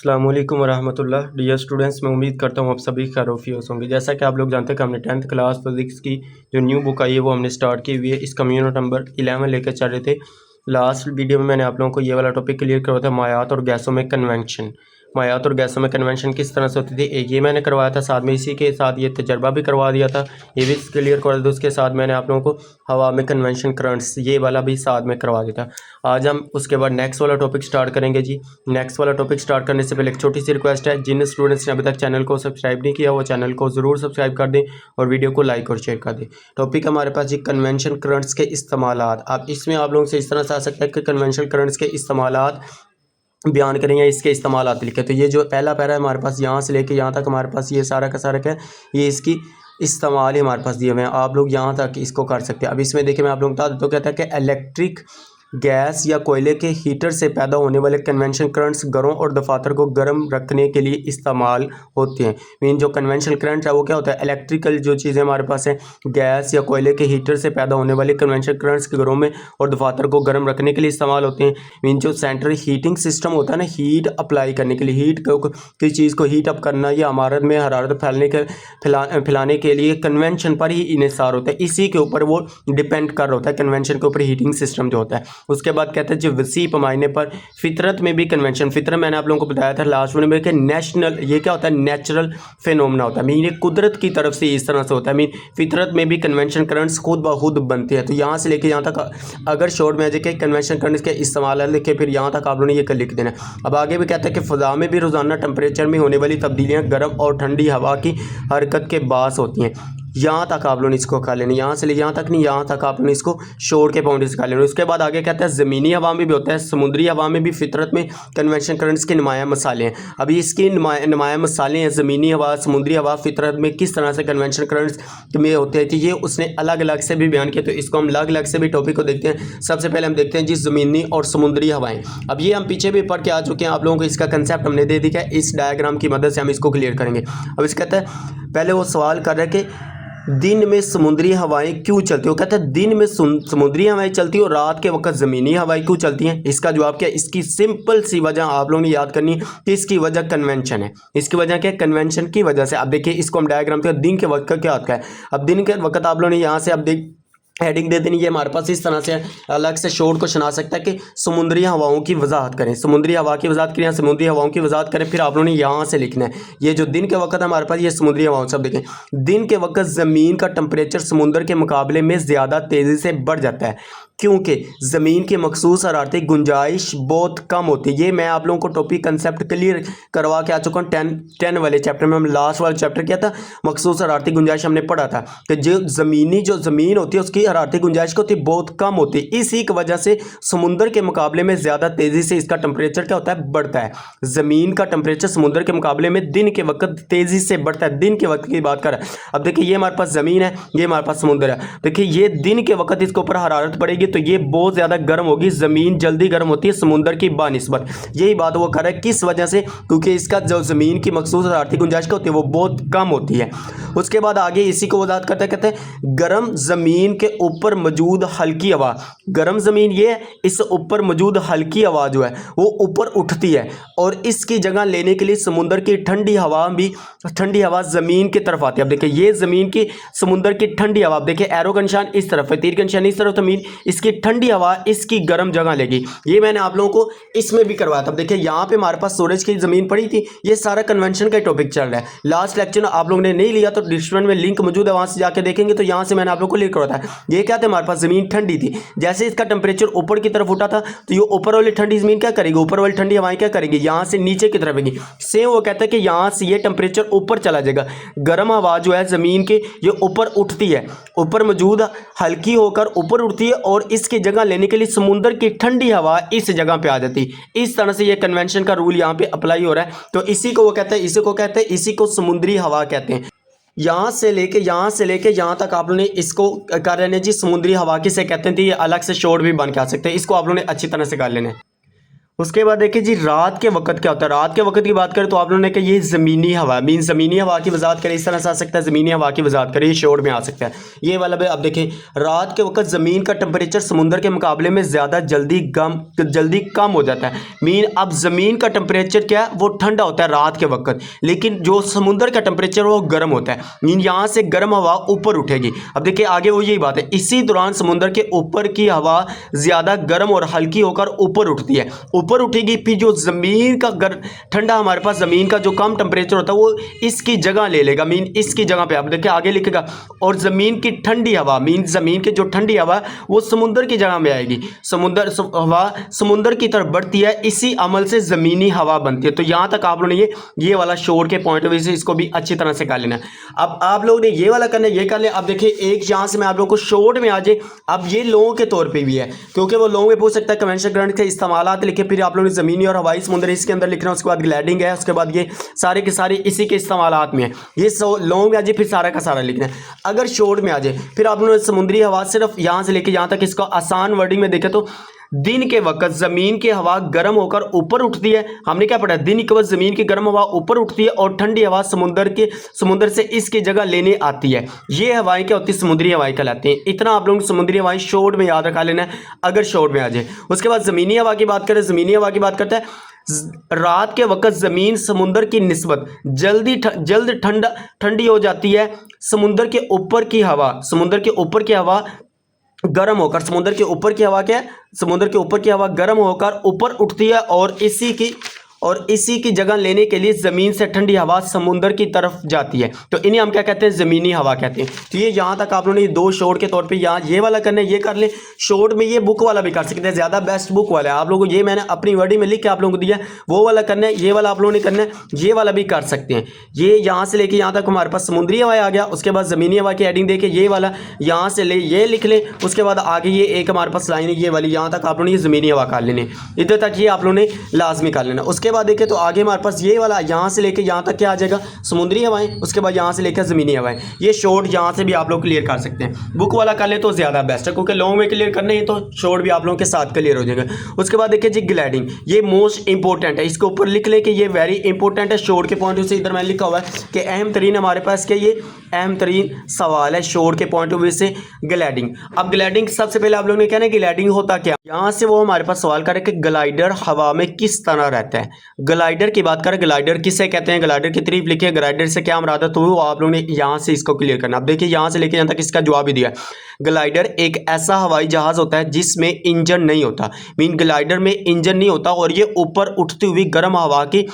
अस्सलाम वालेकुम वरहमतुल्लाह। Dear students, मैं उम्मीद करता हूँ आप सभी खैरियत होंगे। जैसा कि आप लोग जानते हैं कि हमने 10th क्लास फिज़िक्स की जो न्यू बुक आई है वो हमने स्टार्ट की हुई है। इसका यूनिट नंबर 11 लेकर चल रहे थे। लास्ट वीडियो में मैंने आप लोगों को ये वाला टॉपिक क्लियर करवाया था, मायात और गैसों में कन्वेंशन। मायात और गैसों में कन्वेंशन किस तरह से होती थी ये मैंने करवाया था, साथ में इसी के साथ ये तजर्बा भी करवा दिया था, ये भी क्लियर करवा दिया था। उसके साथ मैंने आप लोगों को हवा में कन्वेंशन करंट्स ये वाला भी साथ में करवा दिया था। आज हम उसके बाद नेक्स्ट वाला टॉपिक स्टार्ट करेंगे जी। नेक्स्ट वाला टॉपिक स्टार्ट करने से पहले एक छोटी सी रिक्वेस्ट है, जिन स्टूडेंट्स ने अभी तक चैनल को सब्सक्राइब नहीं किया वो चैनल को ज़रूर सब्सक्राइब कर दें और वीडियो को लाइक और शेयर कर दें। टॉपिक हमारे पास जी कन्वेंशन करंट्स के इस्तेमालात। अब इसमें आप लोगों से इस तरह से आ सकता है कि कन्वेंशन करंट्स के इस्तेमालात बयान करें या इसके इस्तेमालात लिखे। तो ये जो पहला पैरा है हमारे पास, यहाँ से लेके यहाँ तक हमारे पास ये सारा का सारा क्या है, ये इसकी इस्तेमाल ही हमारे पास दिए हुए हैं। आप लोग यहाँ तक इसको कर सकते हैं। अब इसमें देखिए मैं आप लोगों को बता देता हूँ, कहता है कि इलेक्ट्रिक गैस या कोयले के हीटर से पैदा होने वाले कन्वेंशन करंट्स घरों और दफातर को गर्म रखने के लिए इस्तेमाल होते हैं। मीन जो कन्वेंशनल करंट है वो क्या होता है, इलेक्ट्रिकल जो चीज़ें हमारे पास है, गैस या कोयले के हीटर से पैदा होने वाले कन्वेंशनल करंट्स के घरों में और दफातर को गर्म रखने के लिए इस्तेमाल होते हैं। मीन जो सेंट्रल हीटिंग सिस्टम होता है ना, हीट अप्लाई करने के लिए, हीट किसी चीज़ को हीट अप करना या इमारत में हरारत फैलाने के लिए कन्वेंशन पर ही इन्हिसार होता है। इसी के ऊपर वो डिपेंड कर रहा होता है, कन्वेंशन के ऊपर हीटिंग सिस्टम जो होता है। उसके बाद कहते हैं जो वसी पैमाने पर फितरत में भी कन्वेंशन, फितरत मैंने आप लोगों को बताया था लास्ट वीडियो में कि नेशनल, ये क्या होता है, नेचुरल फिनोमेना होता है। मीन ये कुदरत की तरफ से इस तरह से होता है। मीन फितरत में भी कन्वेंशन करंट्स खुद ब खुद बनते हैं। तो यहाँ से लेके यहाँ तक अगर शॉर्ट में देखें कन्वेंशन करंट्स के इस्तेमाल लिखे, फिर यहाँ तक आप लोगों ने ये लिख देना। अब आगे भी कहता है कि फ़ज़ा में भी रोज़ाना टेम्परेचर में होने वाली तब्दीलियाँ गर्म और ठंडी हवा की हरकत के बास होती हैं। यहाँ तक आप लोगों ने इसको कर लेना, यहाँ से ले यहाँ तक नहीं, यहाँ तक आप लोगों ने इसको शोर के पॉइंट से कर लेना। उसके बाद आगे कहता है ज़मीनी हवा में भी होता है, समुद्री हवा में भी फितरत में कन्वेंशन करंट्स के नुमाया मसाले हैं। अभी इसकी नुमाया मसाले हैं, ज़मीनी हवा, समुद्री हवा, फितरत में किस तरह से कन्वेंशन करंट्स में होते हैं, तो ये उसने अलग अलग से भी बयान किया। तो इसको हम अलग अलग से भी टॉपिक को देखते हैं। सबसे पहले हम देखते हैं जी ज़मीनी और समुद्री हवाएँ। अब ये हम पीछे भी पढ़ के आ चुके हैं, आप लोगों को इसका कंसेप्ट हमने दे दिया है। इस डायग्राम की मदद से हम इसको क्लियर करेंगे। अब इस कहता है, पहले वो सवाल कर रहे हैं कि दिन में समुद्री हवाएं क्यों चलती हो। कहते हैं दिन में समुद्री हवाएं चलती हो, रात के वक्त ज़मीनी हवाएं क्यों चलती हैं। इसका जवाब क्या है, इसकी सिंपल सी वजह आप लोगों ने याद करनी है कि इसकी वजह कन्वेंशन है। इसकी वजह क्या है, कन्वेंशन की वजह से। अब देखिए इसको हम डायग्राम पे, दिन के वक्त का क्या होता है। अब दिन के वक्त आप लोगों ने यहाँ से अब देख हेडिंग दे देनी, ये हमारे पास इस तरह से अलग से शोर को सुना सकता है कि समुद्री हवाओं की वजाहत करें, समुद्री हवा की वजाहत करें, समुद्री हवाओं की वजाहत करें। फिर आप लोगों ने यहाँ से लिखना है, ये जो दिन के वक्त हमारे पास ये समुद्री हवाओं। सब देखें, दिन के वक्त ज़मीन का टेम्परेचर समुद्र के मुकाबले में ज़्यादा तेज़ी से बढ़ जाता है क्योंकि ज़मीन की मखसूस हरारती गुंजाइश बहुत कम होती है। ये मैं आप लोगों को टॉपिक कंसेप्ट क्लियर करवा के आ चुका हूँ। 10 वाले चैप्टर में, हम लास्ट वाला चैप्टर क्या था, मखसूस हरारती गुंजाइश, हमने पढ़ा था कि जो ज़मीन होती है उसकी हरारती गुंजाइश होती है बहुत कम होती है। इसी की वजह से समुद्र के मुकाबले में ज़्यादा तेज़ी से इसका टेम्परेचर क्या होता है, बढ़ता है। ज़मीन का टेम्परेचर समुद्र के मुकाबले में दिन के वक्त तेज़ी से बढ़ता है। दिन के वक्त की बात कर रहा है। अब देखिए ये हमारे पास ज़मीन है, ये हमारे पास समुद्र है। देखिए ये दिन के वक्त इसके ऊपर हरारत पड़ेगी तो ये बहुत ज़्यादा गर्म होगी, ज़मीन जल्दी गर्म होती है समुद्र की बानिस्बत। यही बात वो कर रहा है, किस वजह से, क्योंकि इसका जो ज़मीन की मखसूस हरारती गुंजाइश होती है वो बहुत कम होती है। उसके बाद आगे इसी को वजाहत करते कहते हैं गर्म ज़मीन के ऊपर मौजूद हल्की हवा, गर्म ज़मीन ये है, इस ऊपर मौजूद हल्की हवा जो है वो ऊपर उठती है और इसकी जगह लेने के लिए समुद्र की ठंडी हवा ज़मीन की तरफ आती है। अब देखिए ये ज़मीन की समुद्र की ठंडी हवा, अब देखिए एरो का निशान इस तरफ है, तीर का निशान इस तरफ, ज़मीन इसकी ठंडी हवा इसकी गर्म जगह लेगी। ये मैंने आप लोगों को इसमें भी करवाया था। अब देखिए यहाँ पे हमारे पास सूरज की ज़मीन पड़ी थी, ये सारा कन्वेंशन का टॉपिक चल रहा है। लास्ट लेक्चर आप लोगों ने नहीं लिया तो डिस्क्रिप्शन में लिंक मौजूद है, वहाँ से जाके देखेंगे। तो यहाँ से मैंने आप लोगों को लिख करवाया था। ये क्या था, हमारे पास ज़मीन ठंडी थी, जैसे इसका टेम्परेचर ऊपर की तरफ उठा था तो ये ऊपर वाली ठंडी ज़मीन क्या करेगी, ऊपर वाली ठंडी हवाएं क्या करेंगी, यहाँ से नीचे की तरफ आएगी। सेम वो कहता है कि यहाँ से ये टेम्परेचर ऊपर चला जाएगा, गर्म हवा जो है ज़मीन के ये ऊपर उठती है, ऊपर मौजूद हल्की होकर ऊपर उठती है और इसकी जगह लेने के लिए समुद्र की ठंडी हवा इस जगह पे आ जाती। इस तरह से ये कन्वेंशन का रूल यहाँ पे अप्लाई हो रहा है। तो इसी को वो कहते हैं, इसी को समुद्री हवा कहते हैं। यहाँ से लेके यहाँ तक आप लोगों ने इसको कर लेने जी, समुद्री हवा किसे कहते हैं, तो ये अलग से शोर भी बन के आ सकते हैं। इसको आप लोगों ने अच्छी तरह से कर लेना है। उसके बाद देखिए जी रात के वक्त क्या होता है। रात के वक्त की बात करें तो आप लोगों ने कहा ये ज़मीनी हवा मीन ज़मीनी हवा की वजाहत करें, इस तरह से आ सकता है। ज़मीनी हवा की वजाहत करें, ये शोर में आ सकता है ये वाला भी। अब देखें रात के वक्त ज़मीन का टेम्परेचर समुंदर के मुकाबले में ज़्यादा जल्दी कम हो जाता है। मीन अब ज़मीन का टेम्परेचर क्या है वो ठंडा होता है रात के वक्त, लेकिन जो समुंदर का टेम्परेचर वो गर्म होता है। मीन यहाँ से गर्म हवा ऊपर उठेगी। अब देखिए आगे वो यही बात है, इसी दौरान समुंदर के ऊपर की हवा ज़्यादा गर्म और हल्की होकर ऊपर उठती है। ऊपर उठेगी, फिर जो ज़मीन का ठंडा हमारे पास ज़मीन का जो कम टेम्परेचर होता है वो इसकी जगह ले लेगा। मीन इसकी जगह पे आप देखिए आगे लिखेगा, और ज़मीन की ठंडी हवा मीन ज़मीन की जो ठंडी हवा वो समुंदर की जगह में आएगी। हवा समुंदर की तरफ बढ़ती है, इसी अमल से ज़मीनी हवा बनती है। तो यहाँ तक आप लोगों ने ये वाला शोर के पॉइंट ऑफ व्यू से इसको भी अच्छी तरह से कर लेना है। अब आप लोगों ने ये वाला करना है, ये कर ले। अब देखिए एक यहाँ से मैं आप लोगों को शोर में आ जाए, अब ये लोगों के तौर पर भी है, क्योंकि वो लोगों में पूछ सकता है कन्वेंशन करंट के इस्तेमालात लिखे, फिर आप लोगों ने ज़मीनी और हवाई समुंदर इसके अंदर लिखना है, उसके बाद ग्लाइडिंग है, उसके बाद ये सारे के सारे इसी के इस्तेमालात में है। ये लॉन्ग में आ जाए फिर सारा का सारा लिखना है। अगर शॉर्ट में आ जाए फिर आप लोगों ने समुद्री हवा सिर्फ यहाँ से लेके यहाँ तक इसका आसान वर्डिंग में देखे तो दिन के वक्त जमीन की हवा गर्म होकर ऊपर उठती है। हमने क्या पढ़ा, दिन के वक्त जमीन की गर्म हवा ऊपर उठती है और ठंडी हवा समुद्र से इसकी जगह लेने आती है। ये हवाएं क्या होती है, समुद्री हवाएं कहलाती हैं। इतना आप लोग समुद्री हवाएं शॉर्ट में याद रखा लेना है अगर शॉर्ट में आ जाए। उसके बाद जमीनी हवा की बात करें, जमीनी हवा की बात करते हैं रात के वक्त जमीन समुद्र की निस्बत जल्द ठंडी हो जाती है। समुद्र के ऊपर की हवा गर्म होकर समुद्र के ऊपर की हवा क्या है, समुद्र के ऊपर की हवा गर्म होकर ऊपर उठती है और इसी की जगह लेने के लिए ज़मीन से ठंडी हवा समुद्र की तरफ जाती है। तो इन्हें हम क्या कहते हैं, ज़मीनी हवा कहते हैं। तो ये यहाँ तक आप लोगों ने दो शॉर्ट के तौर पे यहाँ ये वाला करना है, ये कर ले। शॉर्ट में ये बुक वाला भी कर सकते हैं, ज़्यादा बेस्ट बुक वाला है। आप लोगों को ये मैंने अपनी वर्डिंग में लिख के आप लोगों को दिया, वो वाला करना है। ये वाला आप लोगों ने करना है, ये वाला भी कर सकते हैं। ये यहाँ से लेके यहाँ तक हमारे पास समुद्री हवा आ गया। उसके बाद ज़मीनी हवा की हेडिंग देके ये वाला यहाँ से ले ये लिख ले। उसके बाद आगे ये एक हमारे पास लाइन है ये वाली, यहाँ तक आप लोगों ने ज़मीनी हवा कर लेने, इधर तक ये आप लोगों ने लाजमी कर लेना। उसके बाद देखें तो आगे हमारे पास ये वाला यहाँ से लेके यहाँ तक क्या आ जाएगा, समुद्री हवाएं। उसके बाद यहाँ से लेकर ज़मीनी हवाएं। ये शॉर्ट यहाँ से भी आप लोग क्लियर कर सकते हैं। बुक वाला कर ले तो ज़्यादा बेस्ट है, क्योंकि लॉन्ग में क्लियर करने हैं तो शॉर्ट भी आप लोगों के साथ क्लियर हो जाएगा। उसके बाद देखिए जी ग्लाइडिंग, ये मोस्ट इंपॉर्टेंट है, इसके ऊपर लिख ले कि ये वेरी इंपॉर्टेंट है। शॉर्ट के पॉइंट ऑफ व्यू से इधर मैंने लिखा हुआ है कि अहम तरीन हमारे पास क्या, ये अहम तरीन सवाल है शॉर्ट के पॉइंट ऑफ व्यू से ग्लाइडिंग। अब ग्लाइडिंग सबसे पहले आप लोगों ने कहना है ग्लाइडिंग होता क्या। यहाँ से वो हमारे पास सवाल करे कि ग्लाइडर हवा में किस तरह रहता है। ग्लाइडर की बात करें, ग्लाइडर किसे कहते हैं, ग्लाइडर की तारीफ लिखिए, ग्लाइडर से क्या मुराद है, तो वो आप लोगों ने यहाँ से इसको क्लियर करना। अब देखिए यहाँ से लेके यहाँ तक इसका जवाब ही दिया। ग्लाइडर एक ऐसा हवाई जहाज होता है जिसमें इंजन नहीं होता। मीन ग्लाइडर में इंजन नहीं होता और ये ऊपर उठती हुई गर्म हवा की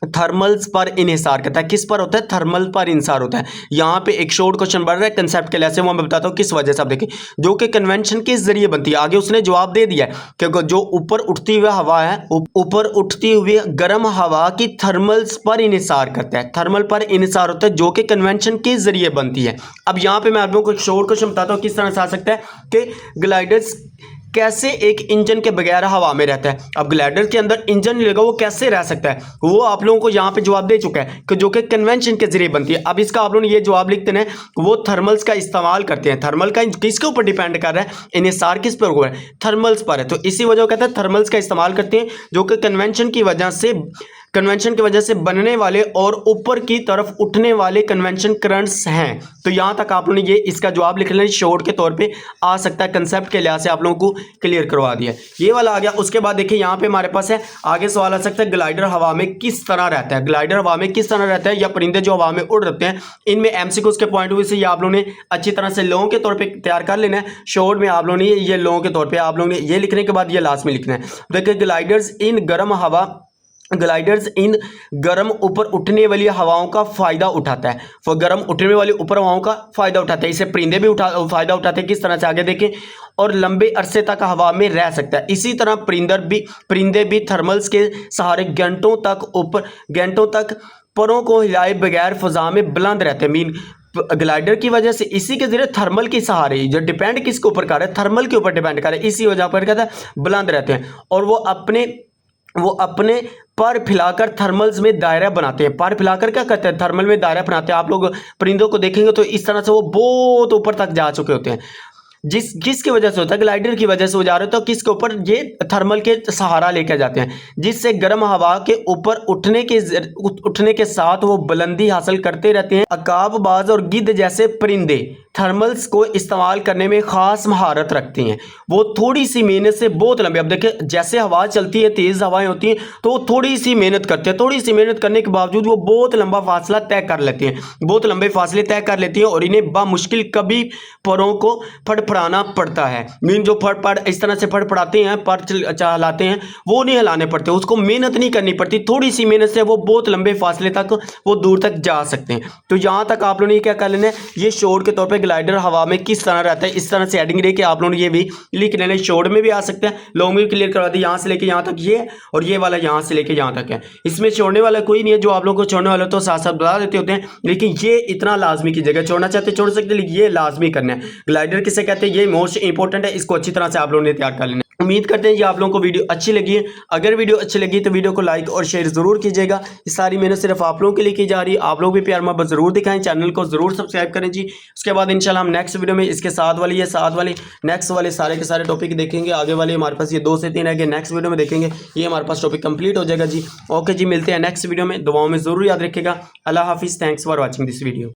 थर्मल्स पर इन्हिसार करता है। किस पर होता है, थर्मल पर इन्हिसार होता है। यहाँ पे एक शॉर्ट क्वेश्चन बढ़ रहा है कंसेप्ट के लिए, वो मैं बताता हूँ किस वजह से। आप देखिए जो कि कन्वेंशन के जरिए बनती है। आगे उसने जवाब दे दिया है क्योंकि जो ऊपर उठती हुई हवा है, ऊपर उठती हुई गर्म हवा की थर्मल्स पर इन्हिसार करता है। थर्मल पर इन्हिसार होता है जो कि कन्वेंशन के जरिए बनती है। अब यहाँ पे मैं आप लोगों को एक शॉर्ट क्वेश्चन बताता हूँ किस तरह से आ सकता है कि ग्लाइडर्स कैसे एक इंजन के बगैर हवा में रहता है। अब ग्लाइडर के अंदर इंजन नहीं लगा, वो कैसे रह सकता है, वो आप लोगों को यहाँ पे जवाब दे चुका है कि जो कि कन्वेंशन के जरिए बनती है। अब इसका आप लोगों ने ये जवाब लिखते हैं, वो थर्मल्स का इस्तेमाल करते हैं। थर्मल का किसके ऊपर डिपेंड कर रहा है, इन्हिसार किस पर हुआ है, थर्मल्स पर है। तो इसी वजह कहते हैं थर्मल्स का इस्तेमाल करते हैं जो कि कन्वेंशन की वजह से बनने वाले और ऊपर की तरफ उठने वाले कन्वेंशन करंट्स हैं। तो यहाँ तक आप लोगों ने ये इसका जवाब लिख लेना, शॉर्ट के तौर पे आ सकता है। कंसेप्ट के लिहाज से आप लोगों को क्लियर करवा दिया, ये वाला आ गया। उसके बाद देखिए यहाँ पे हमारे पास है आगे सवाल आ सकता है ग्लाइडर हवा में किस तरह रहता है। ग्लाइडर हवा में किस तरह रहता है, या परिंदे जो हवा में उड़ रहे हैं, इनमें एमसीक्यूज के पॉइंट ऑफ व्यू से ये आप लोगों ने अच्छी तरह से लोगों के तौर पर तैयार कर लेना है। शॉर्ट में आप लोगों ने ये लोगों के तौर पर आप लोगों ने ये लिखने के बाद ये लास्ट में लिखना है। देखिए ग्लाइडर्स इन गर्म ऊपर उठने वाली हवाओं का फ़ायदा उठाता है। वो गर्म उठने वाली ऊपर हवाओं का फ़ायदा उठाता है। इसे परिंदे भी फ़ायदा उठाते हैं। किस तरह से आगे देखें, और लंबे अरसे तक हवा में रह सकता है। इसी तरह परिंदे भी थर्मल्स के सहारे घंटों तक परों को हिलाए बगैर फ़ज़ा में बुलंद रहते हैं। मीन ग्लाइडर की वजह से इसी के जरिए थर्मल के सहारे जो डिपेंड किसके ऊपर कर रहा है, थर्मल के ऊपर डिपेंड कर रहा है। इसी वजह पर कहता है बुलंद रहते हैं और वो अपने पर फैलाकर थर्मल्स में दायरा बनाते हैं। पर फैलाकर क्या करते हैं, थर्मल में दायरा बनाते हैं। आप लोग परिंदों को देखेंगे तो इस तरह से वो बहुत ऊपर तक जा चुके होते हैं। किसकी वजह से होता है, ग्लाइडर की वजह से हो जा रहे, तो किसके ऊपर, ये थर्मल के सहारा लेकर जाते हैं, जिससे गर्म हवा के ऊपर उठने के साथ वो बुलंदी हासिल करते रहते हैं। अकाबबाज और गिद्ध जैसे परिंदे थर्मल्स को इस्तेमाल करने में खास महारत रखते हैं। वो थोड़ी सी मेहनत से बहुत लंबे, अब देखिए जैसे हवा चलती है, तेज हवाएं होती हैं, तो वो थोड़ी सी मेहनत करते हैं, थोड़ी सी मेहनत करने के बावजूद वो बहुत लंबा फासला तय कर लेते हैं, बहुत लंबे फासले तय कर लेती हैं, और इन्हें बामुश्किल कभी परों को फड़फड़ाना पड़ता है। मीन जो फड़फड़ इस तरह से फड़फड़ाते हैं, पर चलाते हैं, वो नहीं हिलाने पड़ते, उसको मेहनत नहीं करनी पड़ती, थोड़ी सी मेहनत से वो बहुत लंबे फासले तक, वो दूर तक जा सकते हैं। तो यहाँ तक आप लोगों ने क्या कर लेना है, ये शॉर्ट के तौर पर ग्लाइडर हवा में किस तरह रहता है, इस तरह से हेडिंग रही कि आप लोगों ने ये भी लिख लेना है। शॉर्ट में भी आ सकते हैं, लॉन्ग में भी क्लियर करवा दी, यहाँ से लेके यहाँ तक ये, और ये वाला यहाँ से लेके यहाँ तक है। इसमें छोड़ने वाला कोई नहीं है, जो आप लोगों को छोड़ने वाला तो साथ साथ बता देते होते हैं, लेकिन ये इतना लाजमी की जगह, छोड़ना चाहते छोड़ सकते, लेकिन ये लाजमी करना है। ग्लाइडर किसे कहते हैं, ये मोस्ट इंपॉर्टेंट है, इसको अच्छी तरह से आप लोगों ने तैयार कर लेना है। उम्मीद करते हैं कि आप लोगों को वीडियो अच्छी लगी है। अगर वीडियो अच्छी लगी तो वीडियो को लाइक और शेयर जरूर कीजिएगा। ये सारी मेहनत सिर्फ आप लोगों के लिए की जा रही है, आप लोग भी प्यार मोहब्बत जरूर दिखाएं, चैनल को जरूर सब्सक्राइब करें जी। उसके बाद इंशाल्लाह हम नेक्स्ट वीडियो में इसके साथ वाले नेक्स्ट वाले सारे के सारे टॉपिक देखेंगे। आगे वाले हमारे पास ये 2 से 3 आगे नेक्स्ट वीडियो में देखेंगे, ये हमारे पास टॉपिक कंप्लीट हो जाएगा जी। ओके जी, मिलते हैं नेक्स्ट वीडियो में, दुआओं में जरूर याद रखिएगा। अल्लाह हाफिज़, thanks for watching this video.